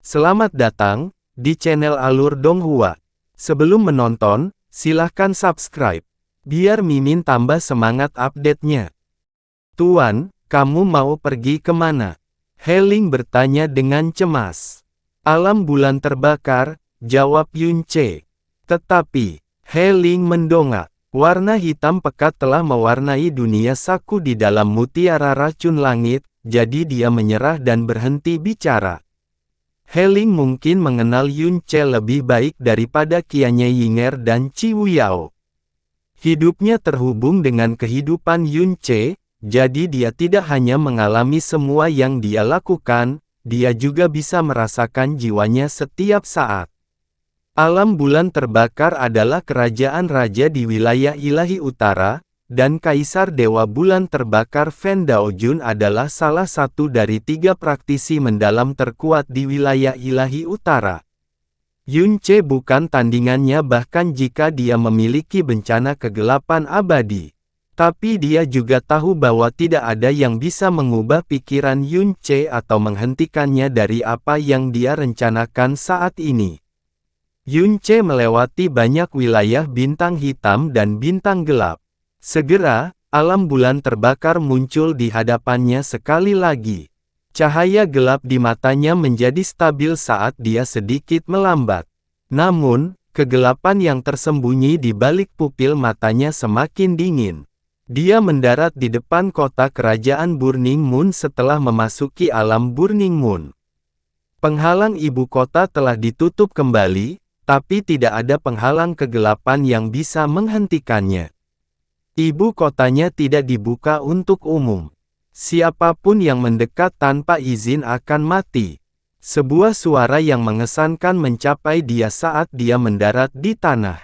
Selamat datang di channel Alur Donghua. Sebelum menonton, silahkan subscribe, biar Mimin tambah semangat update-nya. Tuan, kamu mau pergi kemana? Heling bertanya dengan cemas. Alam bulan terbakar, jawab Yunce. Tetapi, Heling mendongak. Warna hitam pekat telah mewarnai dunia Saku di dalam mutiara racun langit, jadi dia menyerah dan berhenti bicara. Heling mungkin mengenal Yunce lebih baik daripada Qianye Yinger dan Qi Wuyao. Hidupnya terhubung dengan kehidupan Yunce, jadi dia tidak hanya mengalami semua yang dia lakukan, dia juga bisa merasakan jiwanya setiap saat. Alam bulan terbakar adalah kerajaan raja di wilayah ilahi utara, dan Kaisar Dewa Bulan Terbakar Fen Daojun adalah salah satu dari 3 praktisi mendalam terkuat di wilayah ilahi utara. Yunce bukan tandingannya bahkan jika dia memiliki bencana kegelapan abadi. Tapi dia juga tahu bahwa tidak ada yang bisa mengubah pikiran Yunce atau menghentikannya dari apa yang dia rencanakan saat ini. Yunce melewati banyak wilayah bintang hitam dan bintang gelap. Segera, alam bulan terbakar muncul di hadapannya sekali lagi. Cahaya gelap di matanya menjadi stabil saat dia sedikit melambat. Namun, kegelapan yang tersembunyi di balik pupil matanya semakin dingin. Dia mendarat di depan kota kerajaan Burning Moon setelah memasuki alam Burning Moon. Penghalang ibu kota telah ditutup kembali, tapi tidak ada penghalang kegelapan yang bisa menghentikannya. Ibu kotanya tidak dibuka untuk umum. Siapapun yang mendekat tanpa izin akan mati. Sebuah suara yang mengesankan mencapai dia saat dia mendarat di tanah.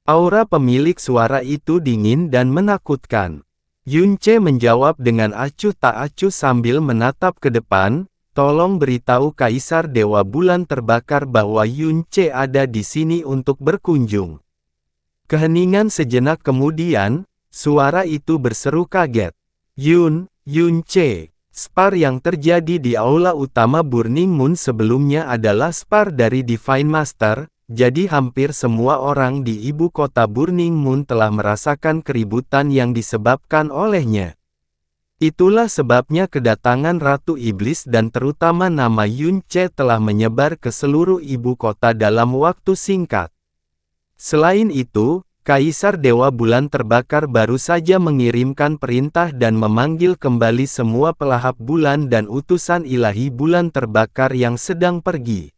Aura pemilik suara itu dingin dan menakutkan. Yunce menjawab dengan acuh tak acuh sambil menatap ke depan, "Tolong beritahu Kaisar Dewa Bulan Terbakar bahwa Yunce ada di sini untuk berkunjung." Keheningan sejenak kemudian, suara itu berseru kaget. Yunce. Spar yang terjadi di aula utama Burning Moon sebelumnya adalah spar dari Divine Master, jadi hampir semua orang di ibu kota Burning Moon telah merasakan keributan yang disebabkan olehnya. Itulah sebabnya kedatangan Ratu Iblis dan terutama nama Yunce telah menyebar ke seluruh ibu kota dalam waktu singkat. Selain itu, Kaisar Dewa Bulan Terbakar baru saja mengirimkan perintah dan memanggil kembali semua pelahap bulan dan utusan ilahi bulan terbakar yang sedang pergi.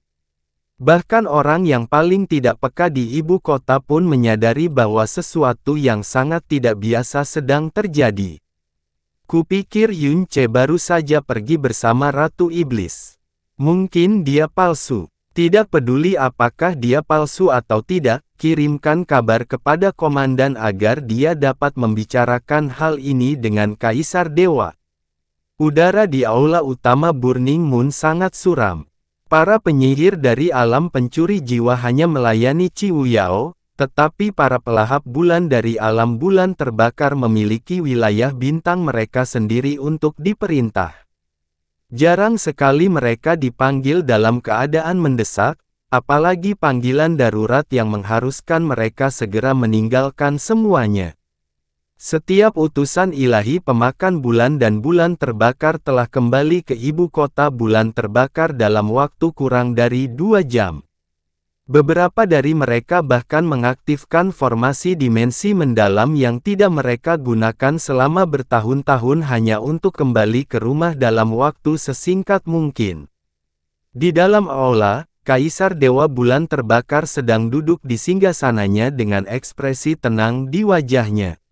Bahkan orang yang paling tidak peka di ibu kota pun menyadari bahwa sesuatu yang sangat tidak biasa sedang terjadi. Kupikir Yunce baru saja pergi bersama Ratu Iblis. Mungkin dia palsu. Tidak peduli apakah dia palsu atau tidak, kirimkan kabar kepada komandan agar dia dapat membicarakan hal ini dengan Kaisar Dewa. Udara di aula utama Burning Moon sangat suram. Para penyihir dari alam pencuri jiwa hanya melayani Qi Wuyao, tetapi para pelahap bulan dari alam bulan terbakar memiliki wilayah bintang mereka sendiri untuk diperintah. Jarang sekali mereka dipanggil dalam keadaan mendesak, apalagi panggilan darurat yang mengharuskan mereka segera meninggalkan semuanya. Setiap utusan ilahi pemakan bulan dan bulan terbakar telah kembali ke ibu kota bulan terbakar dalam waktu kurang dari 2 jam. Beberapa dari mereka bahkan mengaktifkan formasi dimensi mendalam yang tidak mereka gunakan selama bertahun-tahun hanya untuk kembali ke rumah dalam waktu sesingkat mungkin. Di dalam aula, Kaisar Dewa Bulan Terbakar sedang duduk di singgasananya dengan ekspresi tenang di wajahnya.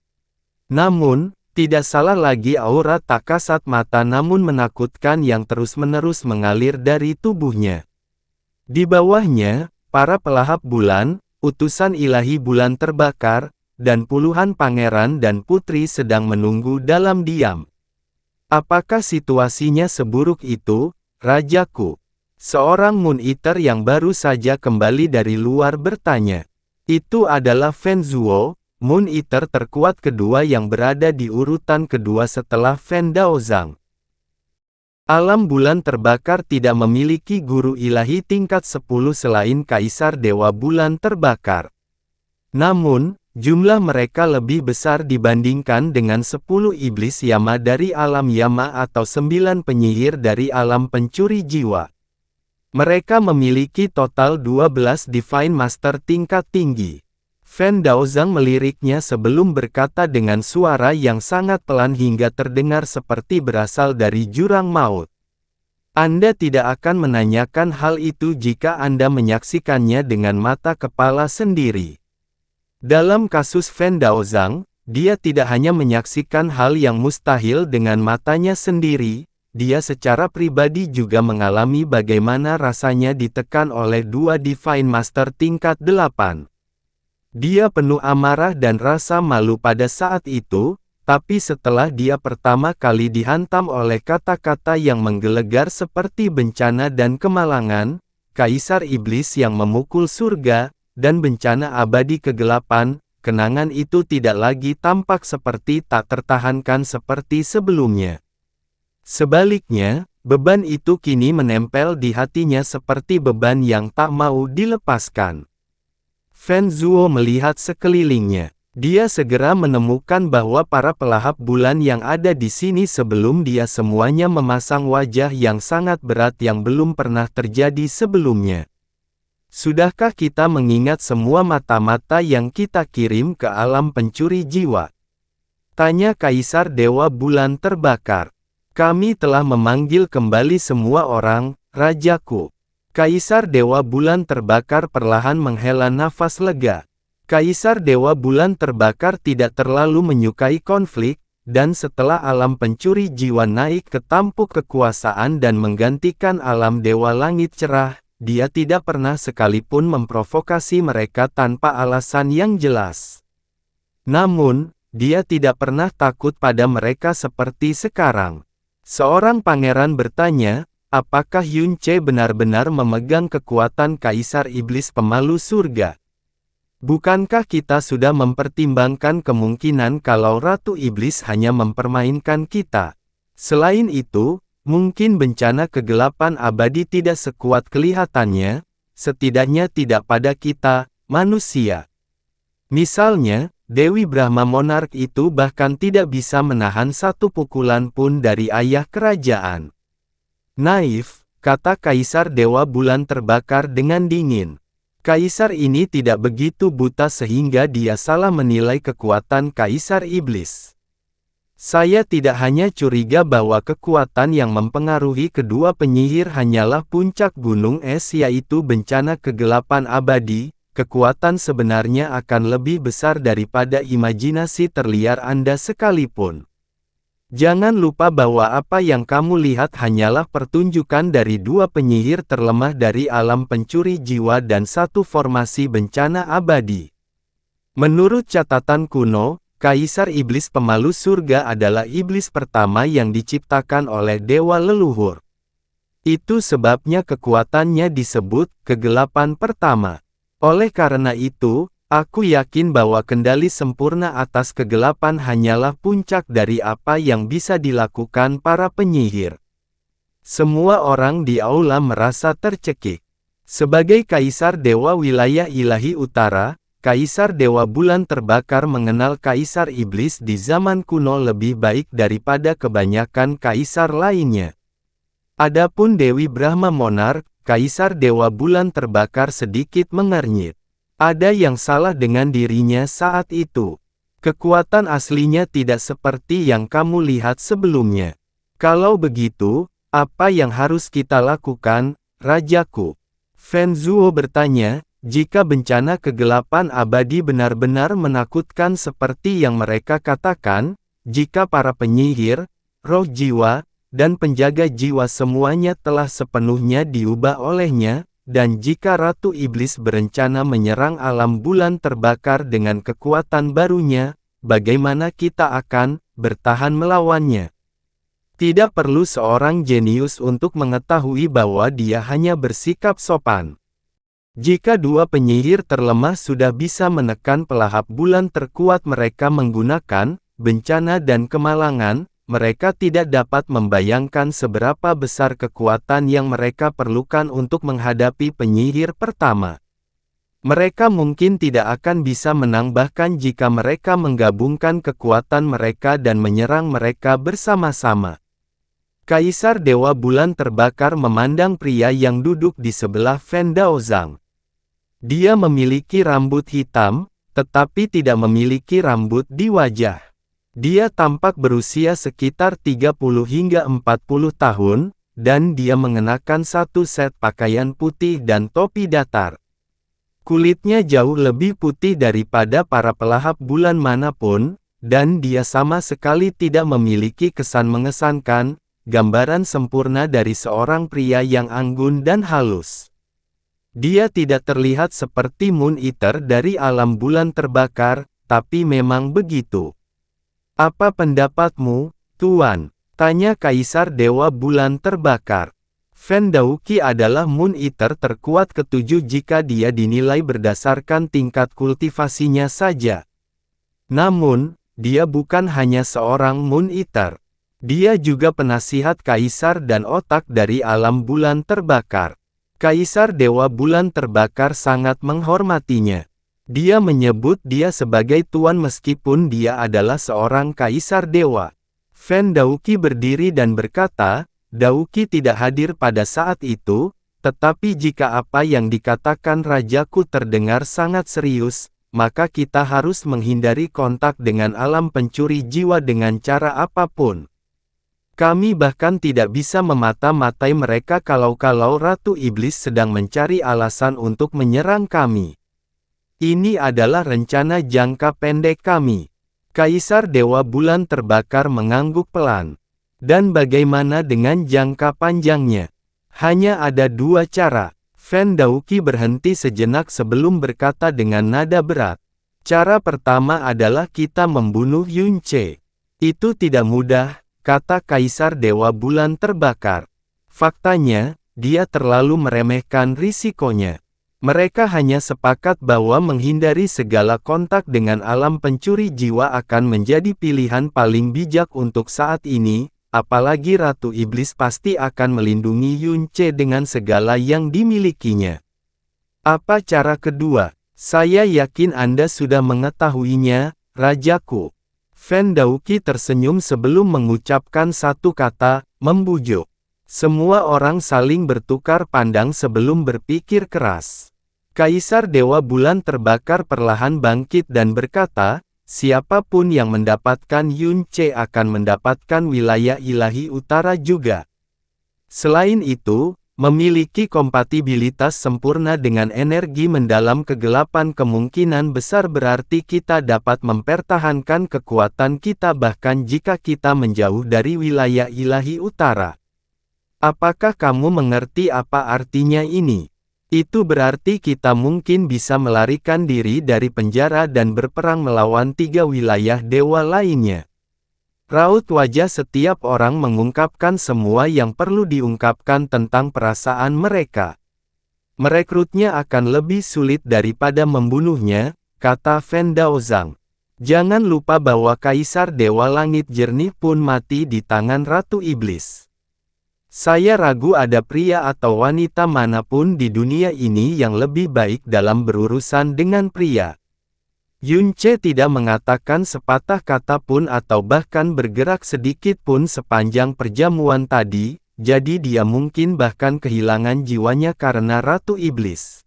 Namun, tidak salah lagi aura tak kasat mata namun menakutkan yang terus-menerus mengalir dari tubuhnya. Di bawahnya, para pelahap bulan, utusan ilahi bulan terbakar, dan puluhan pangeran dan putri sedang menunggu dalam diam. "Apakah situasinya seburuk itu, Rajaku?" Seorang Moon Eater yang baru saja kembali dari luar bertanya. Itu adalah Fen Zuo, Moon Eater terkuat kedua yang berada di urutan kedua setelah Fen Daozang. Alam bulan terbakar tidak memiliki guru ilahi tingkat 10 selain Kaisar Dewa Bulan Terbakar. Namun, jumlah mereka lebih besar dibandingkan dengan 10 iblis Yama dari alam Yama atau 9 penyihir dari alam pencuri jiwa. Mereka memiliki total 12 Divine Master tingkat tinggi. Fan Daozang meliriknya sebelum berkata dengan suara yang sangat pelan hingga terdengar seperti berasal dari jurang maut. Anda tidak akan menanyakan hal itu jika Anda menyaksikannya dengan mata kepala sendiri. Dalam kasus Fan Daozang, dia tidak hanya menyaksikan hal yang mustahil dengan matanya sendiri, dia secara pribadi juga mengalami bagaimana rasanya ditekan oleh dua Divine Master tingkat 8. Dia penuh amarah dan rasa malu pada saat itu, tapi setelah dia pertama kali dihantam oleh kata-kata yang menggelegar seperti bencana dan kemalangan, Kaisar Iblis yang memukul surga, dan bencana abadi kegelapan, kenangan itu tidak lagi tampak seperti tak tertahankan seperti sebelumnya. Sebaliknya, beban itu kini menempel di hatinya seperti beban yang tak mau dilepaskan. Fan Zuo melihat sekelilingnya. Dia segera menemukan bahwa para pelahap bulan yang ada di sini sebelum dia semuanya memasang wajah yang sangat berat yang belum pernah terjadi sebelumnya. Sudahkah kita mengingat semua mata-mata yang kita kirim ke alam pencuri jiwa? Tanya Kaisar Dewa Bulan Terbakar. Kami telah memanggil kembali semua orang, Rajaku. Kaisar Dewa Bulan Terbakar perlahan menghela nafas lega. Kaisar Dewa Bulan Terbakar tidak terlalu menyukai konflik, dan setelah alam pencuri jiwa naik ke tampuk kekuasaan dan menggantikan alam Dewa Langit Cerah, dia tidak pernah sekalipun memprovokasi mereka tanpa alasan yang jelas. Namun, dia tidak pernah takut pada mereka seperti sekarang. Seorang pangeran bertanya, apakah Yun Ce benar-benar memegang kekuatan Kaisar Iblis Pemalu Surga? Bukankah kita sudah mempertimbangkan kemungkinan kalau Ratu Iblis hanya mempermainkan kita? Selain itu, mungkin bencana kegelapan abadi tidak sekuat kelihatannya, setidaknya tidak pada kita, manusia. Misalnya, Dewi Brahma Monark itu bahkan tidak bisa menahan satu pukulan pun dari ayah kerajaan. Naif, kata Kaisar Dewa Bulan Terbakar dengan dingin. Kaisar ini tidak begitu buta sehingga dia salah menilai kekuatan Kaisar Iblis. Saya tidak hanya curiga bahwa kekuatan yang mempengaruhi kedua penyihir hanyalah puncak gunung es yaitu bencana kegelapan abadi, kekuatan sebenarnya akan lebih besar daripada imajinasi terliar Anda sekalipun. Jangan lupa bahwa apa yang kamu lihat hanyalah pertunjukan dari dua penyihir terlemah dari alam pencuri jiwa dan satu formasi bencana abadi. Menurut catatan kuno, Kaisar Iblis Pemalu Surga adalah iblis pertama yang diciptakan oleh dewa leluhur. Itu sebabnya kekuatannya disebut kegelapan pertama. Oleh karena itu, aku yakin bahwa kendali sempurna atas kegelapan hanyalah puncak dari apa yang bisa dilakukan para penyihir. Semua orang di aula merasa tercekik. Sebagai Kaisar Dewa Wilayah Ilahi Utara, Kaisar Dewa Bulan Terbakar mengenal Kaisar Iblis di zaman kuno lebih baik daripada kebanyakan kaisar lainnya. Adapun Dewi Brahma Monark, Kaisar Dewa Bulan Terbakar sedikit mengernyit. Ada yang salah dengan dirinya saat itu. Kekuatan aslinya tidak seperti yang kamu lihat sebelumnya. Kalau begitu, apa yang harus kita lakukan, Rajaku? Fan Zuo bertanya, jika bencana kegelapan abadi benar-benar menakutkan seperti yang mereka katakan, jika para penyihir, roh jiwa, dan penjaga jiwa semuanya telah sepenuhnya diubah olehnya, dan jika Ratu Iblis berencana menyerang alam bulan terbakar dengan kekuatan barunya, bagaimana kita akan bertahan melawannya? Tidak perlu seorang jenius untuk mengetahui bahwa dia hanya bersikap sopan. Jika dua penyihir terlemah sudah bisa menekan pelahap bulan terkuat mereka menggunakan bencana dan kemalangan, mereka tidak dapat membayangkan seberapa besar kekuatan yang mereka perlukan untuk menghadapi penyihir pertama. Mereka mungkin tidak akan bisa menang bahkan jika mereka menggabungkan kekuatan mereka dan menyerang mereka bersama-sama. Kaisar Dewa Bulan Terbakar memandang pria yang duduk di sebelah Fen Daozang. Dia memiliki rambut hitam, tetapi tidak memiliki rambut di wajah. Dia tampak berusia sekitar 30 hingga 40 tahun, dan dia mengenakan satu set pakaian putih dan topi datar. Kulitnya jauh lebih putih daripada para pelahap bulan manapun, dan dia sama sekali tidak memiliki kesan mengesankan, gambaran sempurna dari seorang pria yang anggun dan halus. Dia tidak terlihat seperti Moon Eater dari alam bulan terbakar, tapi memang begitu. Apa pendapatmu, Tuan? Tanya Kaisar Dewa Bulan Terbakar. Fen Daoqi adalah Moon Eater terkuat ketujuh jika dia dinilai berdasarkan tingkat kultivasinya saja. Namun, dia bukan hanya seorang Moon Eater. Dia juga penasihat Kaisar dan otak dari alam bulan terbakar. Kaisar Dewa Bulan Terbakar sangat menghormatinya. Dia menyebut dia sebagai Tuan meskipun dia adalah seorang Kaisar Dewa. Fen Daoqi berdiri dan berkata, Daoqi tidak hadir pada saat itu, tetapi jika apa yang dikatakan rajaku terdengar sangat serius, maka kita harus menghindari kontak dengan alam pencuri jiwa dengan cara apapun. Kami bahkan tidak bisa memata-matai mereka kalau-kalau Ratu Iblis sedang mencari alasan untuk menyerang kami. Ini adalah rencana jangka pendek kami. Kaisar Dewa Bulan Terbakar mengangguk pelan. Dan bagaimana dengan jangka panjangnya? Hanya ada dua cara. Fen Daoqi berhenti sejenak sebelum berkata dengan nada berat. Cara pertama adalah kita membunuh Yunce. Itu tidak mudah, kata Kaisar Dewa Bulan Terbakar. Faktanya, dia terlalu meremehkan risikonya. Mereka hanya sepakat bahwa menghindari segala kontak dengan alam pencuri jiwa akan menjadi pilihan paling bijak untuk saat ini. Apalagi Ratu Iblis pasti akan melindungi Yunce dengan segala yang dimilikinya. Apa cara kedua? Saya yakin Anda sudah mengetahuinya, Rajaku. Fen Daoqi tersenyum sebelum mengucapkan satu kata, membujuk. Semua orang saling bertukar pandang sebelum berpikir keras. Kaisar Dewa Bulan Terbakar perlahan bangkit dan berkata, siapapun yang mendapatkan Yunce akan mendapatkan wilayah ilahi utara juga. Selain itu, memiliki kompatibilitas sempurna dengan energi mendalam kegelapan kemungkinan besar berarti kita dapat mempertahankan kekuatan kita bahkan jika kita menjauh dari wilayah ilahi utara. Apakah kamu mengerti apa artinya ini? Itu berarti kita mungkin bisa melarikan diri dari penjara dan berperang melawan 3 wilayah dewa lainnya. Raut wajah setiap orang mengungkapkan semua yang perlu diungkapkan tentang perasaan mereka. Merekrutnya akan lebih sulit daripada membunuhnya, kata Fen Daozang. Jangan lupa bahwa Kaisar Dewa Langit Jernih pun mati di tangan Ratu Iblis. Saya ragu ada pria atau wanita manapun di dunia ini yang lebih baik dalam berurusan dengan pria. Yunce tidak mengatakan sepatah kata pun atau bahkan bergerak sedikit pun sepanjang perjamuan tadi, jadi dia mungkin bahkan kehilangan jiwanya karena Ratu Iblis.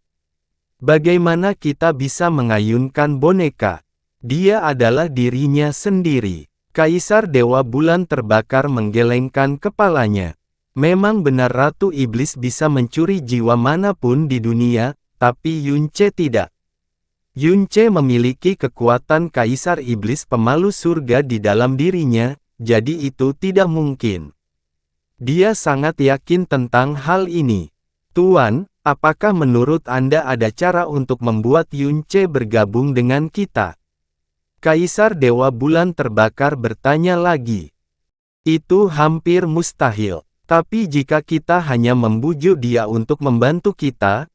Bagaimana kita bisa mengayunkan boneka? Dia adalah dirinya sendiri. Kaisar Dewa Bulan Terbakar menggelengkan kepalanya. Memang benar Ratu Iblis bisa mencuri jiwa manapun di dunia, tapi Yunce tidak. Yunce memiliki kekuatan Kaisar Iblis pemalu surga di dalam dirinya, jadi itu tidak mungkin. Dia sangat yakin tentang hal ini. Tuan, apakah menurut Anda ada cara untuk membuat Yunce bergabung dengan kita? Kaisar Dewa Bulan Terbakar bertanya lagi. Itu hampir mustahil. Tapi jika kita hanya membujuk dia untuk membantu kita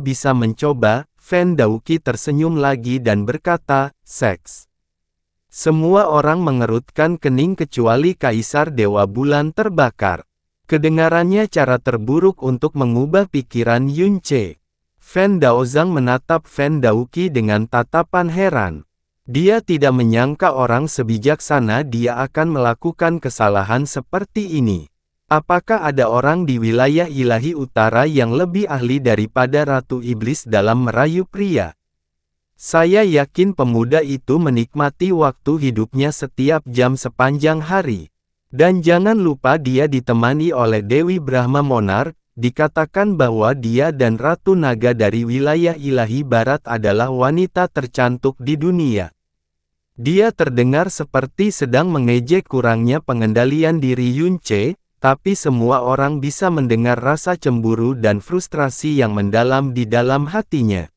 bisa mencoba. Fen Daoqi tersenyum lagi dan berkata, seks. Semua orang mengerutkan kening kecuali Kaisar Dewa Bulan Terbakar. Kedengarannya cara terburuk untuk mengubah pikiran Yunce. Fan Daozang menatap Fan Daoqi dengan tatapan heran. Dia tidak menyangka orang sebijaksana dia akan melakukan kesalahan seperti ini. Apakah ada orang di wilayah ilahi utara yang lebih ahli daripada Ratu Iblis dalam merayu pria? Saya yakin pemuda itu menikmati waktu hidupnya setiap jam sepanjang hari. Dan jangan lupa dia ditemani oleh Dewi Brahma Monark. Dikatakan bahwa dia dan Ratu Naga dari wilayah ilahi barat adalah wanita tercantik di dunia. Dia terdengar seperti sedang mengejek kurangnya pengendalian diri Yunce, tapi semua orang bisa mendengar rasa cemburu dan frustrasi yang mendalam di dalam hatinya.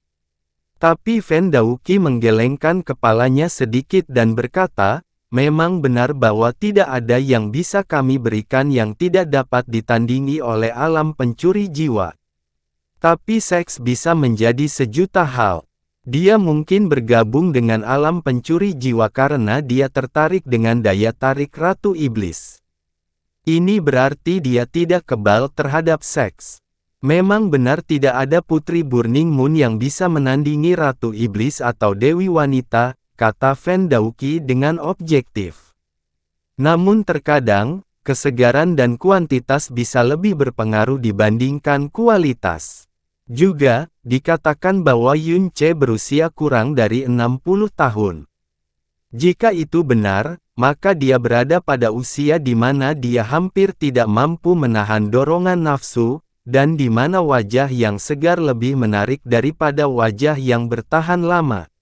Tapi Fan Daoqi menggelengkan kepalanya sedikit dan berkata, memang benar bahwa tidak ada yang bisa kami berikan yang tidak dapat ditandingi oleh alam pencuri jiwa. Tapi seks bisa menjadi sejuta hal. Dia mungkin bergabung dengan alam pencuri jiwa karena dia tertarik dengan daya tarik Ratu Iblis. Ini berarti dia tidak kebal terhadap seks. Memang benar tidak ada putri Burning Moon yang bisa menandingi Ratu Iblis atau Dewi Wanita, kata Fan Daoqi dengan objektif. Namun terkadang, kesegaran dan kuantitas bisa lebih berpengaruh dibandingkan kualitas. Juga, dikatakan bahwa Yunce berusia kurang dari 60 tahun. Jika itu benar, maka dia berada pada usia di mana dia hampir tidak mampu menahan dorongan nafsu, dan di mana wajah yang segar lebih menarik daripada wajah yang bertahan lama.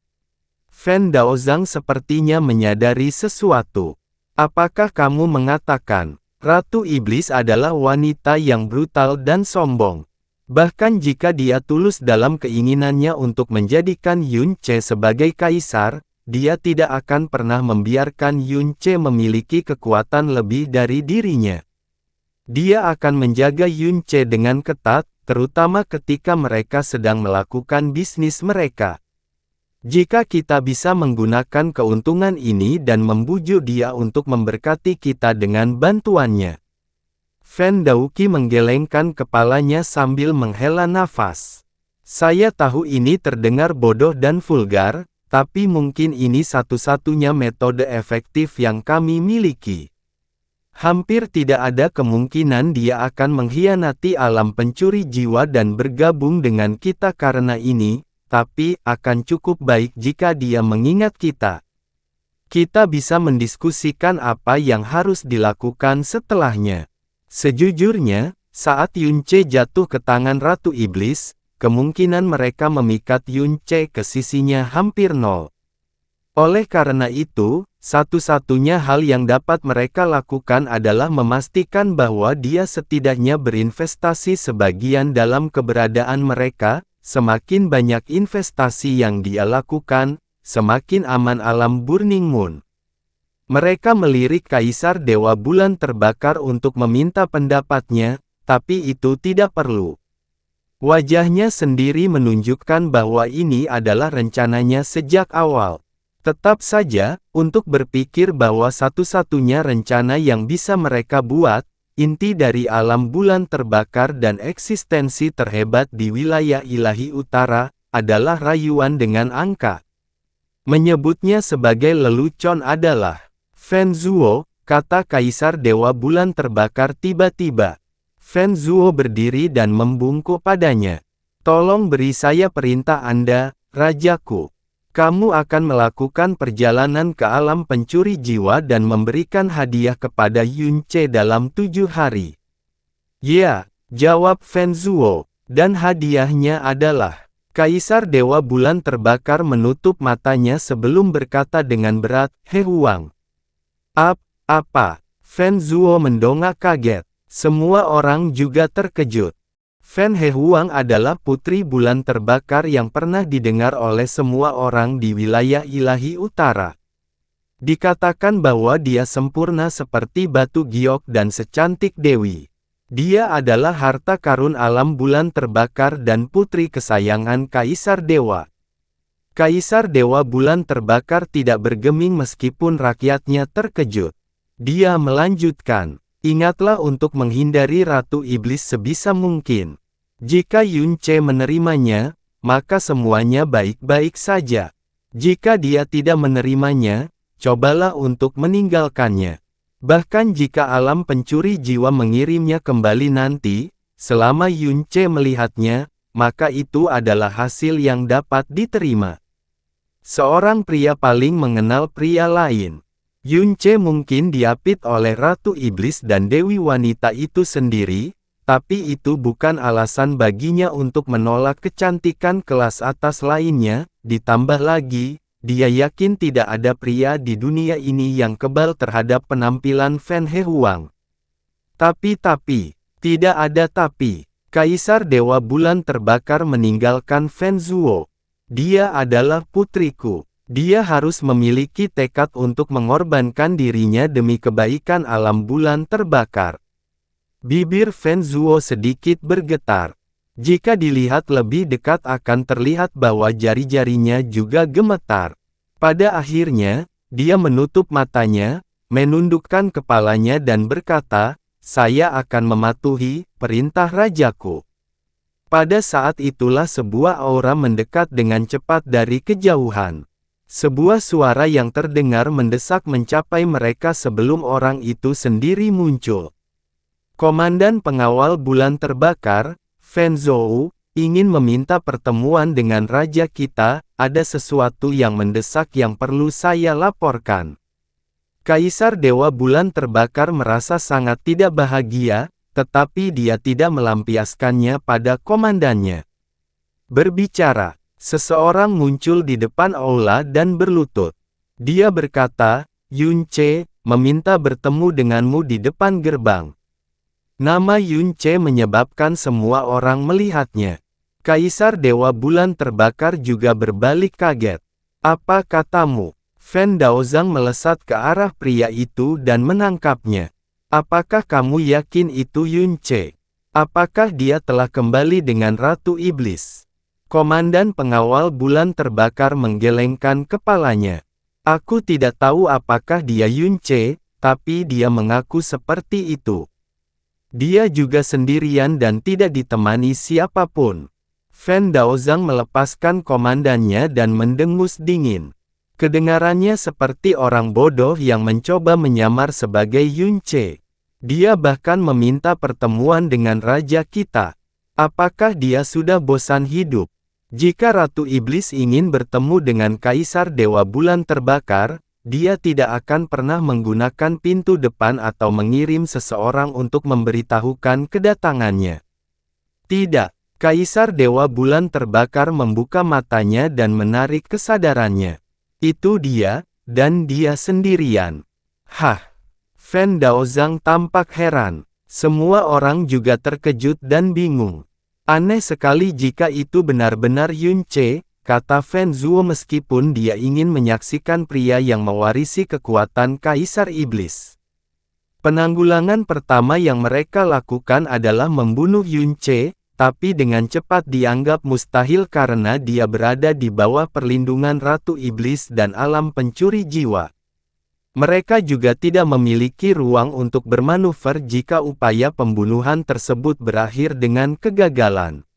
Fan Daozang sepertinya menyadari sesuatu. Apakah kamu mengatakan, Ratu Iblis adalah wanita yang brutal dan sombong? Bahkan jika dia tulus dalam keinginannya untuk menjadikan Yunce sebagai kaisar, dia tidak akan pernah membiarkan Yunce memiliki kekuatan lebih dari dirinya. Dia akan menjaga Yunce dengan ketat, terutama ketika mereka sedang melakukan bisnis mereka. Jika kita bisa menggunakan keuntungan ini dan membujuk dia untuk memberkati kita dengan bantuannya. Fan Daoqi menggelengkan kepalanya sambil menghela nafas. Saya tahu ini terdengar bodoh dan vulgar, tapi mungkin ini satu-satunya metode efektif yang kami miliki. Hampir tidak ada kemungkinan dia akan mengkhianati alam pencuri jiwa dan bergabung dengan kita karena ini, tapi akan cukup baik jika dia mengingat kita. Kita bisa mendiskusikan apa yang harus dilakukan setelahnya. Sejujurnya, saat Yunce jatuh ke tangan Ratu Iblis, kemungkinan mereka memikat Yunce ke sisinya hampir nol. Oleh karena itu, satu-satunya hal yang dapat mereka lakukan adalah memastikan bahwa dia setidaknya berinvestasi sebagian dalam keberadaan mereka. Semakin banyak investasi yang dia lakukan, semakin aman alam Burning Moon. Mereka melirik Kaisar Dewa Bulan Terbakar untuk meminta pendapatnya, tapi itu tidak perlu. Wajahnya sendiri menunjukkan bahwa ini adalah rencananya sejak awal. Tetap saja, untuk berpikir bahwa satu-satunya rencana yang bisa mereka buat, inti dari alam bulan terbakar dan eksistensi terhebat di wilayah ilahi utara, adalah rayuan dengan angka. Menyebutnya sebagai lelucon adalah Fan Zhuo, kata Kaisar Dewa Bulan Terbakar tiba-tiba. Fan Zhuo berdiri dan membungkuk padanya. Tolong beri saya perintah Anda, Rajaku. Kamu akan melakukan perjalanan ke alam pencuri jiwa dan memberikan hadiah kepada Yunce dalam 7 hari. Ya, jawab Fan Zhuo, dan hadiahnya adalah... Kaisar Dewa Bulan Terbakar menutup matanya sebelum berkata dengan berat, He Huang. Apa? Fan Zhuo mendongak kaget. Semua orang juga terkejut. Fan He Huang adalah putri bulan terbakar yang pernah didengar oleh semua orang di wilayah ilahi utara. Dikatakan bahwa dia sempurna seperti batu giok dan secantik dewi. Dia adalah harta karun alam bulan terbakar dan putri kesayangan Kaisar Dewa. Kaisar Dewa Bulan Terbakar tidak bergeming meskipun rakyatnya terkejut. Dia melanjutkan, ingatlah untuk menghindari Ratu Iblis sebisa mungkin. Jika Yunce menerimanya, maka semuanya baik-baik saja. Jika dia tidak menerimanya, cobalah untuk meninggalkannya. Bahkan jika alam pencuri jiwa mengirimnya kembali nanti, selama Yunce melihatnya, maka itu adalah hasil yang dapat diterima. Seorang pria paling mengenal pria lain. Yunce mungkin diapit oleh Ratu Iblis dan Dewi Wanita itu sendiri, tapi itu bukan alasan baginya untuk menolak kecantikan kelas atas lainnya. Ditambah lagi, dia yakin tidak ada pria di dunia ini yang kebal terhadap penampilan Fen Hehuang. Tapi, tidak ada tapi. Kaisar Dewa Bulan Terbakar meninggalkan Fen Zhuo. Dia adalah putriku. Dia harus memiliki tekad untuk mengorbankan dirinya demi kebaikan alam bulan terbakar. Bibir Fen Zhuo sedikit bergetar. Jika dilihat lebih dekat akan terlihat bahwa jari-jarinya juga gemetar. Pada akhirnya, dia menutup matanya, menundukkan kepalanya dan berkata, "Saya akan mematuhi perintah rajaku." Pada saat itulah sebuah aura mendekat dengan cepat dari kejauhan. Sebuah suara yang terdengar mendesak mencapai mereka sebelum orang itu sendiri muncul. Komandan Pengawal Bulan Terbakar, Fen Zhou, ingin meminta pertemuan dengan raja kita. Ada sesuatu yang mendesak yang perlu saya laporkan. Kaisar Dewa Bulan Terbakar merasa sangat tidak bahagia, tetapi dia tidak melampiaskannya pada komandannya. Berbicara. Seseorang muncul di depan aula dan berlutut. Dia berkata, "Yunce, meminta bertemu denganmu di depan gerbang." Nama Yunce menyebabkan semua orang melihatnya. Kaisar Dewa Bulan Terbakar juga berbalik kaget. "Apa katamu?" Fen Daozang melesat ke arah pria itu dan menangkapnya. "Apakah kamu yakin itu Yunce? Apakah dia telah kembali dengan Ratu Iblis?" Komandan Pengawal Bulan Terbakar menggelengkan kepalanya. "Aku tidak tahu apakah dia Yunce, tapi dia mengaku seperti itu. Dia juga sendirian dan tidak ditemani siapapun." Fen Daozang melepaskan komandannya dan mendengus dingin. Kedengarannya seperti orang bodoh yang mencoba menyamar sebagai Yunce. Dia bahkan meminta pertemuan dengan raja kita. Apakah dia sudah bosan hidup? Jika Ratu Iblis ingin bertemu dengan Kaisar Dewa Bulan Terbakar, dia tidak akan pernah menggunakan pintu depan atau mengirim seseorang untuk memberitahukan kedatangannya. Tidak, Kaisar Dewa Bulan Terbakar membuka matanya dan menarik kesadarannya. Itu dia, dan dia sendirian. Hah! Fen Daozang tampak heran. Semua orang juga terkejut dan bingung. "Aneh sekali jika itu benar-benar Yunce," kata Fen Zhuo meskipun dia ingin menyaksikan pria yang mewarisi kekuatan Kaisar Iblis. Penanggulangan pertama yang mereka lakukan adalah membunuh Yunce, tapi dengan cepat dianggap mustahil karena dia berada di bawah perlindungan Ratu Iblis dan alam pencuri jiwa. Mereka juga tidak memiliki ruang untuk bermanuver jika upaya pembunuhan tersebut berakhir dengan kegagalan.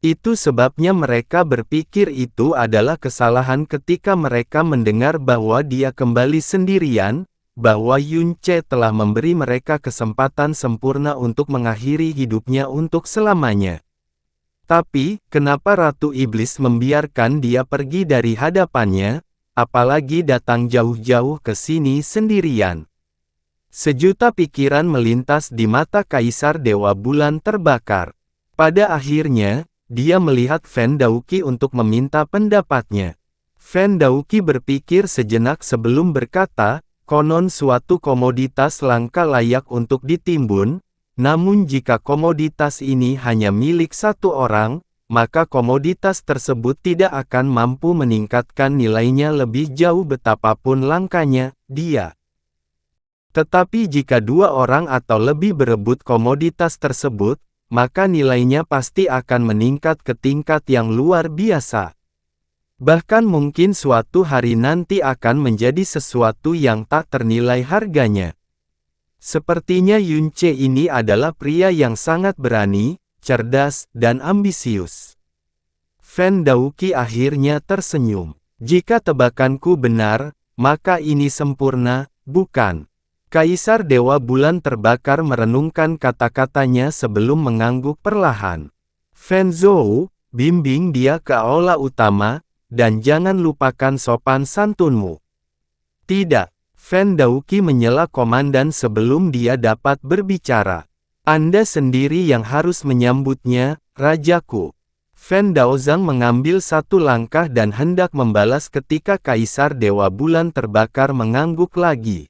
Itu sebabnya mereka berpikir itu adalah kesalahan ketika mereka mendengar bahwa dia kembali sendirian, bahwa Yunce telah memberi mereka kesempatan sempurna untuk mengakhiri hidupnya untuk selamanya. Tapi, kenapa Ratu Iblis membiarkan dia pergi dari hadapannya? Apalagi datang jauh-jauh ke sini sendirian. Sejuta pikiran melintas di mata Kaisar Dewa Bulan Terbakar. Pada akhirnya, dia melihat Fen Daoqi untuk meminta pendapatnya. Fen Daoqi berpikir sejenak sebelum berkata, "Konon suatu komoditas langka layak untuk ditimbun, namun jika komoditas ini hanya milik satu orang, maka komoditas tersebut tidak akan mampu meningkatkan nilainya lebih jauh betapapun langkanya dia. Tetapi jika dua orang atau lebih berebut komoditas tersebut, maka nilainya pasti akan meningkat ke tingkat yang luar biasa." Bahkan mungkin suatu hari nanti akan menjadi sesuatu yang tak ternilai harganya. Sepertinya Yunce ini adalah pria yang sangat berani, cerdas, dan ambisius. Fan Daoqi akhirnya tersenyum. Jika tebakanku benar, maka ini sempurna, bukan? Kaisar Dewa Bulan Terbakar merenungkan kata-katanya sebelum mengangguk perlahan. Fan Zhou, bimbing dia ke aula utama, dan jangan lupakan sopan santunmu. Tidak, Fan Daoqi menyela komandan sebelum dia dapat berbicara. Anda sendiri yang harus menyambutnya, Rajaku. Fan Daozang mengambil satu langkah dan hendak membalas ketika Kaisar Dewa Bulan Terbakar mengangguk lagi.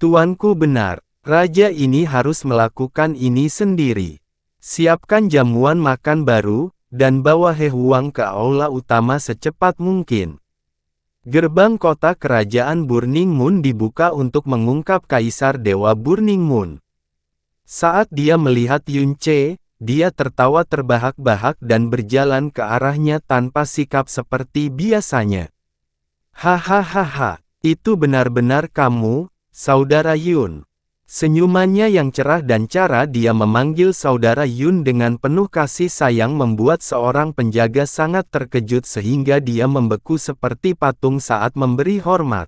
Tuanku benar, Raja ini harus melakukan ini sendiri. Siapkan jamuan makan baru, dan bawa He Huang ke aula utama secepat mungkin. Gerbang kota kerajaan Burning Moon dibuka untuk mengungkap Kaisar Dewa Burning Moon. Saat dia melihat Yunce, dia tertawa terbahak-bahak dan berjalan ke arahnya tanpa sikap seperti biasanya. Hahaha, itu benar-benar kamu, Saudara Yun. Senyumannya yang cerah dan cara dia memanggil Saudara Yun dengan penuh kasih sayang membuat seorang penjaga sangat terkejut sehingga dia membeku seperti patung saat memberi hormat.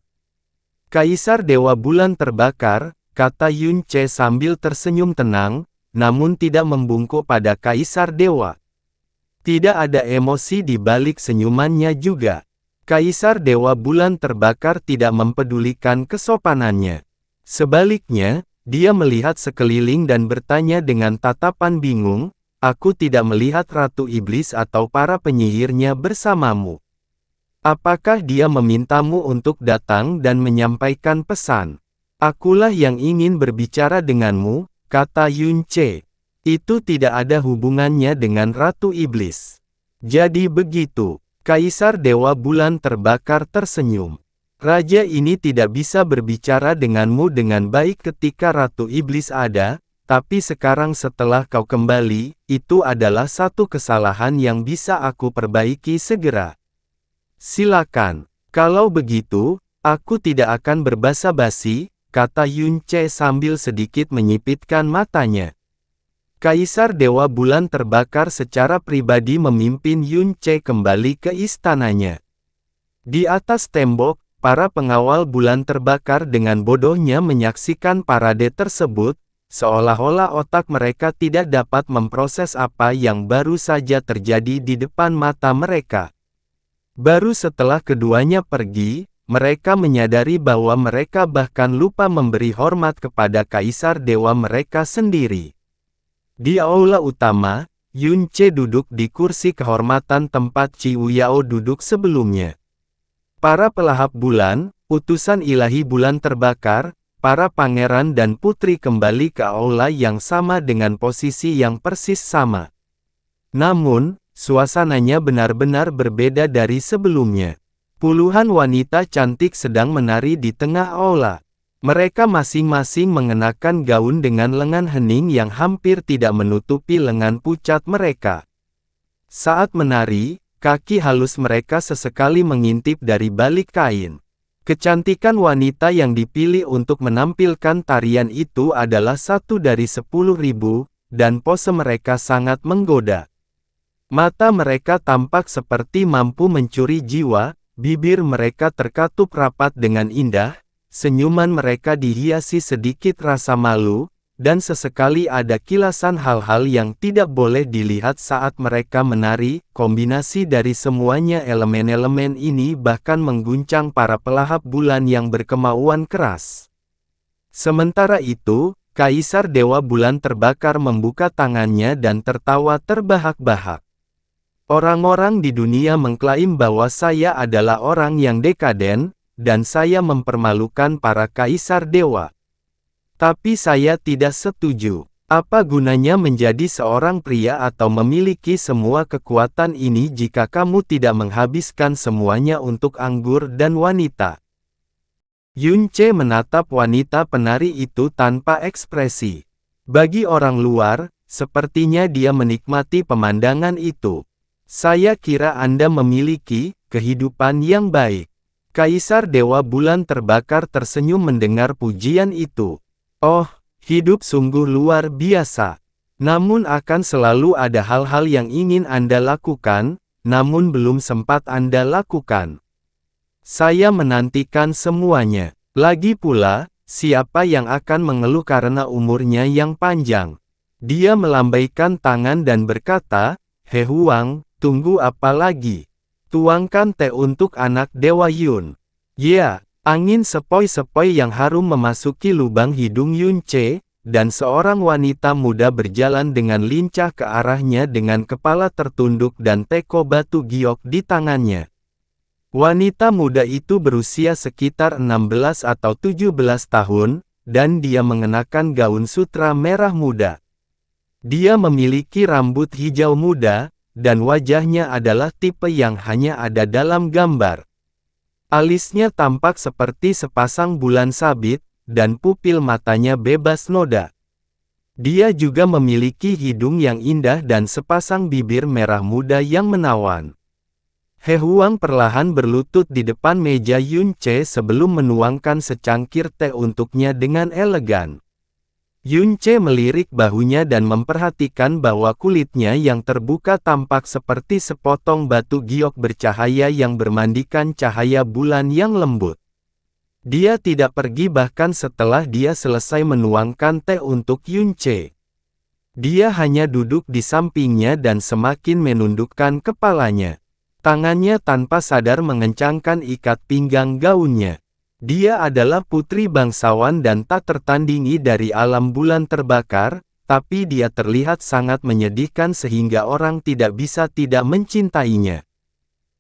Kaisar Dewa Bulan Terbakar, kata Yunce sambil tersenyum tenang, namun tidak membungkuk pada Kaisar Dewa. Tidak ada emosi di balik senyumannya juga. Kaisar Dewa Bulan Terbakar tidak mempedulikan kesopanannya. Sebaliknya, dia melihat sekeliling dan bertanya dengan tatapan bingung, "Aku tidak melihat Ratu Iblis atau para penyihirnya bersamamu. Apakah dia memintamu untuk datang dan menyampaikan pesan?" "Akulah yang ingin berbicara denganmu," kata Yunce. "Itu tidak ada hubungannya dengan Ratu Iblis." "Jadi begitu." Kaisar Dewa Bulan Terbakar tersenyum. "Raja ini tidak bisa berbicara denganmu dengan baik ketika Ratu Iblis ada, tapi sekarang setelah kau kembali, itu adalah satu kesalahan yang bisa aku perbaiki segera." "Silakan. Kalau begitu, aku tidak akan berbasa-basi," kata Yunce sambil sedikit menyipitkan matanya. Kaisar Dewa Bulan Terbakar secara pribadi memimpin Yunce kembali ke istananya. Di atas tembok, para pengawal Bulan Terbakar dengan bodohnya menyaksikan parade tersebut, seolah-olah otak mereka tidak dapat memproses apa yang baru saja terjadi di depan mata mereka. Baru setelah keduanya pergi, mereka menyadari bahwa mereka bahkan lupa memberi hormat kepada Kaisar Dewa mereka sendiri. Di aula utama, Yunce duduk di kursi kehormatan tempat Qiu Yao duduk sebelumnya. Para pelahap bulan, utusan ilahi Bulan Terbakar, para pangeran dan putri kembali ke aula yang sama dengan posisi yang persis sama. Namun, suasananya benar-benar berbeda dari sebelumnya. Puluhan wanita cantik sedang menari di tengah aula. Mereka masing-masing mengenakan gaun dengan lengan hening yang hampir tidak menutupi lengan pucat mereka. Saat menari, kaki halus mereka sesekali mengintip dari balik kain. Kecantikan wanita yang dipilih untuk menampilkan tarian itu adalah satu dari 10.000, dan pose mereka sangat menggoda. Mata mereka tampak seperti mampu mencuri jiwa, bibir mereka terkatup rapat dengan indah, senyuman mereka dihiasi sedikit rasa malu, dan sesekali ada kilasan hal-hal yang tidak boleh dilihat saat mereka menari. Kombinasi dari semuanya elemen-elemen ini bahkan mengguncang para pelahap bulan yang berkemauan keras. Sementara itu, Kaisar Dewa Bulan Terbakar membuka tangannya dan tertawa terbahak-bahak. "Orang-orang di dunia mengklaim bahwa saya adalah orang yang dekaden, dan saya mempermalukan para Kaisar Dewa. Tapi saya tidak setuju. Apa gunanya menjadi seorang pria atau memiliki semua kekuatan ini jika kamu tidak menghabiskan semuanya untuk anggur dan wanita?" Yunce menatap wanita penari itu tanpa ekspresi. Bagi orang luar, sepertinya dia menikmati pemandangan itu. Saya kira Anda memiliki kehidupan yang baik. Kaisar Dewa Bulan Terbakar tersenyum mendengar pujian itu. Oh, hidup sungguh luar biasa. Namun akan selalu ada hal-hal yang ingin Anda lakukan, namun belum sempat Anda lakukan. Saya menantikan semuanya. Lagi pula, siapa yang akan mengeluh karena umurnya yang panjang? Dia melambaikan tangan dan berkata, He Huang, tunggu apa lagi? Tuangkan teh untuk anak Dewa Yun. Ya, angin sepoi-sepoi yang harum memasuki lubang hidung Yun Ce, dan seorang wanita muda berjalan dengan lincah ke arahnya dengan kepala tertunduk dan teko batu giok di tangannya. Wanita muda itu berusia sekitar 16 atau 17 tahun, dan dia mengenakan gaun sutra merah muda. Dia memiliki rambut hijau muda, dan wajahnya adalah tipe yang hanya ada dalam gambar. Alisnya tampak seperti sepasang bulan sabit, dan pupil matanya bebas noda. Dia juga memiliki hidung yang indah dan sepasang bibir merah muda yang menawan. He Huang perlahan berlutut di depan meja Yun Ce sebelum menuangkan secangkir teh untuknya dengan elegan. Yun Ce melirik bahunya dan memperhatikan bahwa kulitnya yang terbuka tampak seperti sepotong batu giok bercahaya yang bermandikan cahaya bulan yang lembut. Dia tidak pergi bahkan setelah dia selesai menuangkan teh untuk Yun Ce. Dia hanya duduk di sampingnya dan semakin menundukkan kepalanya. Tangannya tanpa sadar mengencangkan ikat pinggang gaunnya. Dia adalah putri bangsawan dan tak tertandingi dari alam bulan terbakar, tapi dia terlihat sangat menyedihkan sehingga orang tidak bisa tidak mencintainya.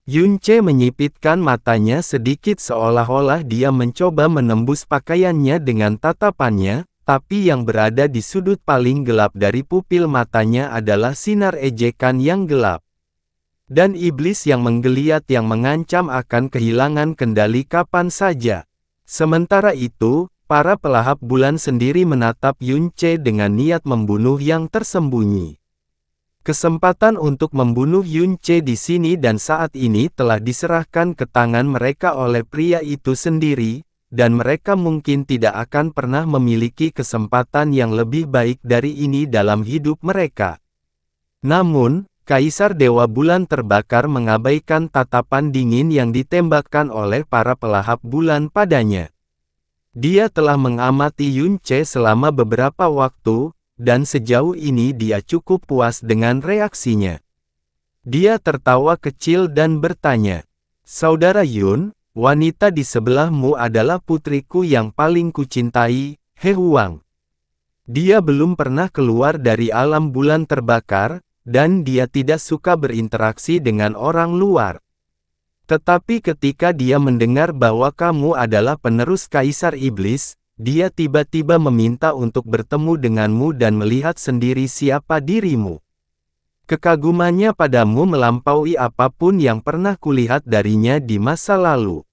Yun Ce menyipitkan matanya sedikit seolah-olah dia mencoba menembus pakaiannya dengan tatapannya, tapi yang berada di sudut paling gelap dari pupil matanya adalah sinar ejekan yang gelap. Dan iblis yang menggeliat yang mengancam akan kehilangan kendali kapan saja. Sementara itu, para pelahap bulan sendiri menatap Yun Ce dengan niat membunuh yang tersembunyi. Kesempatan untuk membunuh Yun Ce di sini dan saat ini telah diserahkan ke tangan mereka oleh pria itu sendiri, dan mereka mungkin tidak akan pernah memiliki kesempatan yang lebih baik dari ini dalam hidup mereka. Namun, Kaisar Dewa Bulan Terbakar mengabaikan tatapan dingin yang ditembakkan oleh para pelahap bulan padanya. Dia telah mengamati Yun Ce selama beberapa waktu, dan sejauh ini dia cukup puas dengan reaksinya. Dia tertawa kecil dan bertanya, Saudara Yun, wanita di sebelahmu adalah putriku yang paling kucintai, He Huang. Dia belum pernah keluar dari alam bulan terbakar, dan dia tidak suka berinteraksi dengan orang luar. Tetapi ketika dia mendengar bahwa kamu adalah penerus Kaisar Iblis, dia tiba-tiba meminta untuk bertemu denganmu dan melihat sendiri siapa dirimu. Kekagumannya padamu melampaui apapun yang pernah kulihat darinya di masa lalu.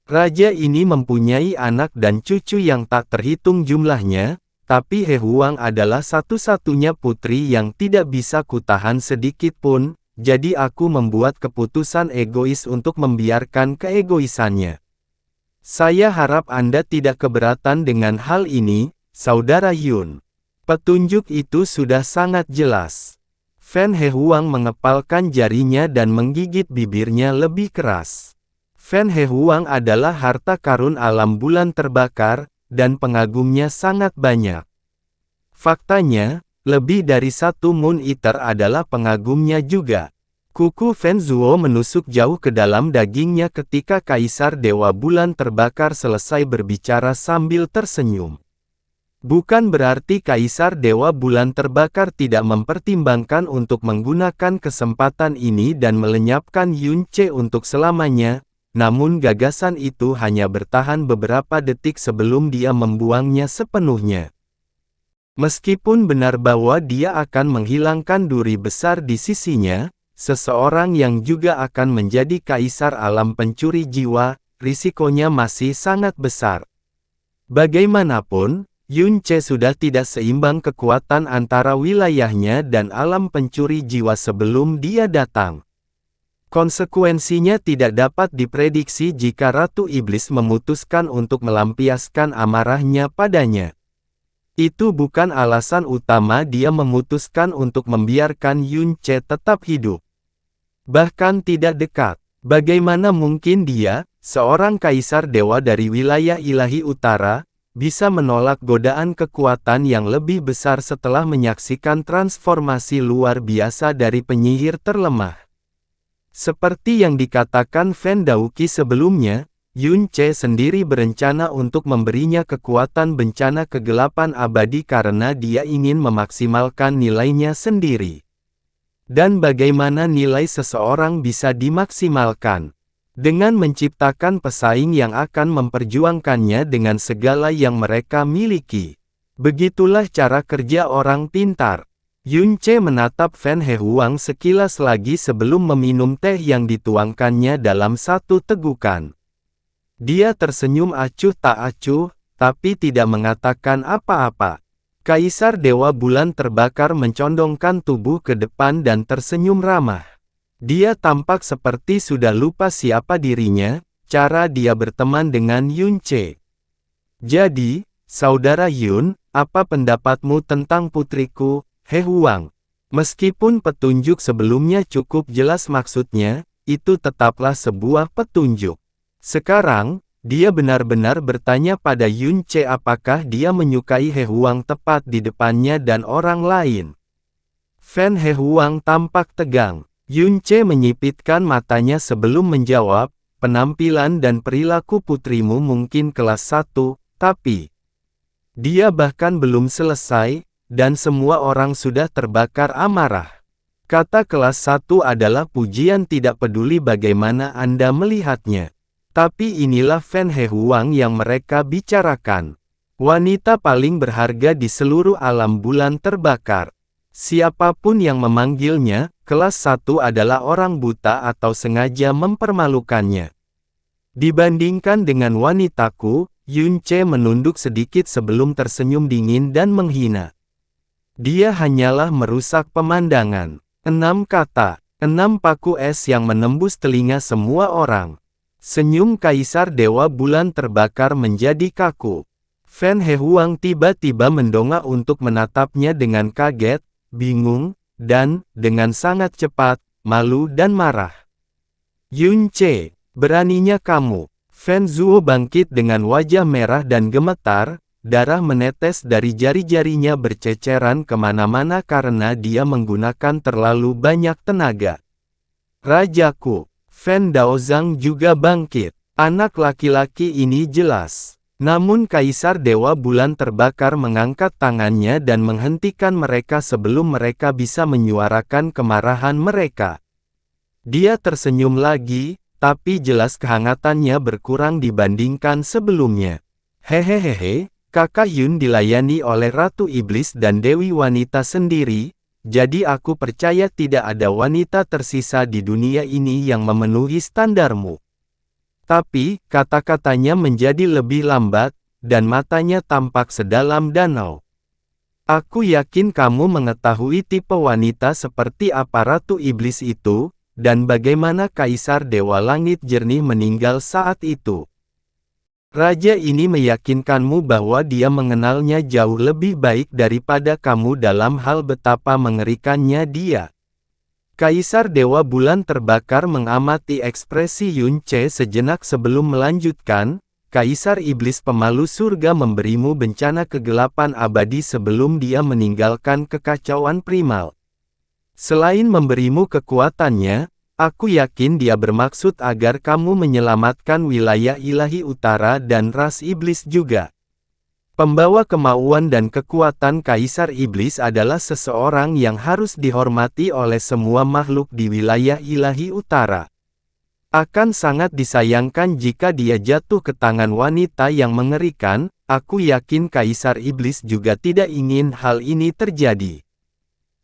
Raja ini mempunyai anak dan cucu yang tak terhitung jumlahnya, tapi He Huang adalah satu-satunya putri yang tidak bisa kutahan sedikit pun, jadi aku membuat keputusan egois untuk membiarkan keegoisannya. Saya harap Anda tidak keberatan dengan hal ini, Saudara Yun. Petunjuk itu sudah sangat jelas. Fan He Huang mengepalkan jarinya dan menggigit bibirnya lebih keras. Fan He Huang adalah harta karun alam bulan terbakar, dan pengagumnya sangat banyak. Faktanya, lebih dari satu Moon Eater adalah pengagumnya juga. Kuku Fan Zhuo menusuk jauh ke dalam dagingnya ketika Kaisar Dewa Bulan Terbakar selesai berbicara sambil tersenyum. Bukan berarti Kaisar Dewa Bulan Terbakar tidak mempertimbangkan untuk menggunakan kesempatan ini dan melenyapkan Yun Ce untuk selamanya, namun gagasan itu hanya bertahan beberapa detik sebelum dia membuangnya sepenuhnya. Meskipun benar bahwa dia akan menghilangkan duri besar di sisinya, seseorang yang juga akan menjadi kaisar alam pencuri jiwa, risikonya masih sangat besar. Bagaimanapun, Yun Ce sudah tidak seimbang kekuatan antara wilayahnya dan alam pencuri jiwa sebelum dia datang. Konsekuensinya tidak dapat diprediksi jika Ratu Iblis memutuskan untuk melampiaskan amarahnya padanya. Itu bukan alasan utama dia memutuskan untuk membiarkan Yun Ce tetap hidup. Bahkan tidak dekat. Bagaimana mungkin dia, seorang kaisar dewa dari wilayah ilahi utara, bisa menolak godaan kekuatan yang lebih besar setelah menyaksikan transformasi luar biasa dari penyihir terlemah. Seperti yang dikatakan Fen Daoqi sebelumnya, Yun Ce sendiri berencana untuk memberinya kekuatan bencana kegelapan abadi karena dia ingin memaksimalkan nilainya sendiri. Dan bagaimana nilai seseorang bisa dimaksimalkan? Dengan menciptakan pesaing yang akan memperjuangkannya dengan segala yang mereka miliki. Begitulah cara kerja orang pintar. Yun Ce menatap Fen Hehuang sekilas lagi sebelum meminum teh yang dituangkannya dalam satu tegukan. Dia tersenyum acuh tak acuh, tapi tidak mengatakan apa-apa. Kaisar Dewa Bulan Terbakar mencondongkan tubuh ke depan dan tersenyum ramah. Dia tampak seperti sudah lupa siapa dirinya, cara dia berteman dengan Yun Ce. Jadi, Saudara Yun, apa pendapatmu tentang putriku, Hehuang? Meskipun petunjuk sebelumnya cukup jelas maksudnya, itu tetaplah sebuah petunjuk. Sekarang, dia benar-benar bertanya pada Yun Ce apakah dia menyukai Hehuang tepat di depannya dan orang lain. Fen Hehuang tampak tegang. Yun Ce menyipitkan matanya sebelum menjawab, penampilan dan perilaku putrimu mungkin kelas 1, tapi dia bahkan belum selesai, dan semua orang sudah terbakar amarah. Kata kelas 1 adalah pujian tidak peduli bagaimana Anda melihatnya. Tapi inilah Fen Hehuang yang mereka bicarakan. Wanita paling berharga di seluruh alam bulan terbakar. Siapapun yang memanggilnya, kelas 1 adalah orang buta atau sengaja mempermalukannya. Dibandingkan dengan wanitaku, Yun Ce menunduk sedikit sebelum tersenyum dingin dan menghina. Dia hanyalah merusak pemandangan. 6 kata, 6 paku es yang menembus telinga semua orang. Senyum Kaisar Dewa Bulan Terbakar menjadi kaku. Fen Hehuang tiba-tiba mendongak untuk menatapnya dengan kaget, bingung, dan, dengan sangat cepat, malu dan marah. Yun Ce, beraninya kamu. Fen Zuo bangkit dengan wajah merah dan gemetar, darah menetes dari jari-jarinya berceceran kemana-mana karena dia menggunakan terlalu banyak tenaga. Rajaku. Fen Daozang juga bangkit. Anak laki-laki ini jelas. Namun Kaisar Dewa Bulan Terbakar mengangkat tangannya dan menghentikan mereka sebelum mereka bisa menyuarakan kemarahan mereka. Dia tersenyum lagi, tapi jelas kehangatannya berkurang dibandingkan sebelumnya. Hehehehe, Kakak Yun dilayani oleh Ratu Iblis dan Dewi Wanita sendiri. Jadi aku percaya tidak ada wanita tersisa di dunia ini yang memenuhi standarmu. Tapi, kata-katanya menjadi lebih lambat, dan matanya tampak sedalam danau. Aku yakin kamu mengetahui tipe wanita seperti apa Ratu Iblis itu, dan bagaimana Kaisar Dewa Langit Jernih meninggal saat itu. Raja ini meyakinkanmu bahwa dia mengenalnya jauh lebih baik daripada kamu dalam hal betapa mengerikannya dia. Kaisar Dewa Bulan Terbakar mengamati ekspresi Yun Ce sejenak sebelum melanjutkan, Kaisar Iblis Pemalu Surga memberimu bencana kegelapan abadi sebelum dia meninggalkan kekacauan primal. Selain memberimu kekuatannya, aku yakin dia bermaksud agar kamu menyelamatkan wilayah ilahi utara dan ras iblis juga. Pembawa kemauan dan kekuatan Kaisar Iblis adalah seseorang yang harus dihormati oleh semua makhluk di wilayah ilahi utara. Akan sangat disayangkan jika dia jatuh ke tangan wanita yang mengerikan, aku yakin Kaisar Iblis juga tidak ingin hal ini terjadi.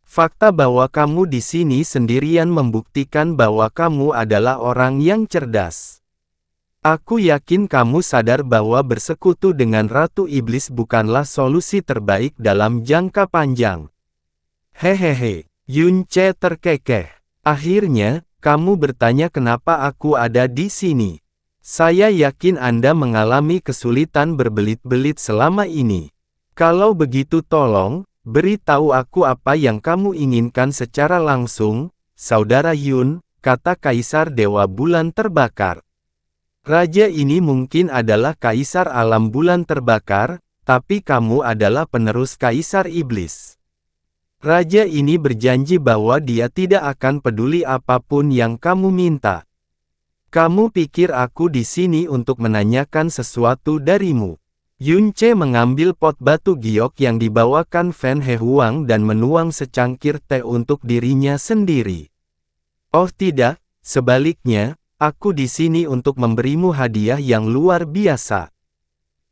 Fakta bahwa kamu di sini sendirian membuktikan bahwa kamu adalah orang yang cerdas. Aku yakin kamu sadar bahwa bersekutu dengan Ratu Iblis bukanlah solusi terbaik dalam jangka panjang. Hehehe, Yun Ce terkekeh. Akhirnya, kamu bertanya kenapa aku ada di sini. Saya yakin Anda mengalami kesulitan berbelit-belit selama ini. Kalau begitu tolong, beritahu aku apa yang kamu inginkan secara langsung, Saudara Yun, kata Kaisar Dewa Bulan Terbakar. Raja ini mungkin adalah Kaisar Alam Bulan Terbakar, tapi kamu adalah penerus Kaisar Iblis. Raja ini berjanji bahwa dia tidak akan peduli apapun yang kamu minta. Kamu pikir aku di sini untuk menanyakan sesuatu darimu? Yun Ce mengambil pot batu giok yang dibawakan Fen He Huang dan menuang secangkir teh untuk dirinya sendiri. Oh tidak, sebaliknya, aku di sini untuk memberimu hadiah yang luar biasa.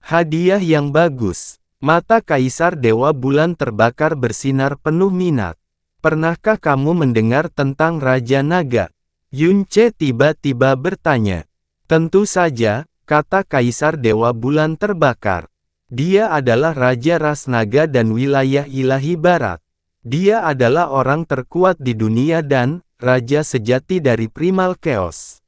Hadiah yang bagus. Mata Kaisar Dewa Bulan Terbakar bersinar penuh minat. Pernahkah kamu mendengar tentang Raja Naga? Yun Ce tiba-tiba bertanya. Tentu saja, kata Kaisar Dewa Bulan Terbakar. Dia adalah Raja Ras Naga dan wilayah ilahi barat. Dia adalah orang terkuat di dunia dan Raja sejati dari Primal Chaos.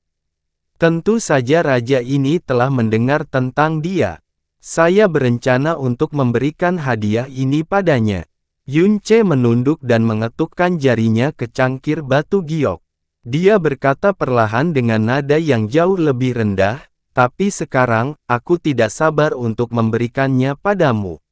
Tentu saja raja ini telah mendengar tentang dia. Saya berencana untuk memberikan hadiah ini padanya. Yun Ce menunduk dan mengetukkan jarinya ke cangkir batu giok. Dia berkata perlahan dengan nada yang jauh lebih rendah, tapi sekarang, aku tidak sabar untuk memberikannya padamu.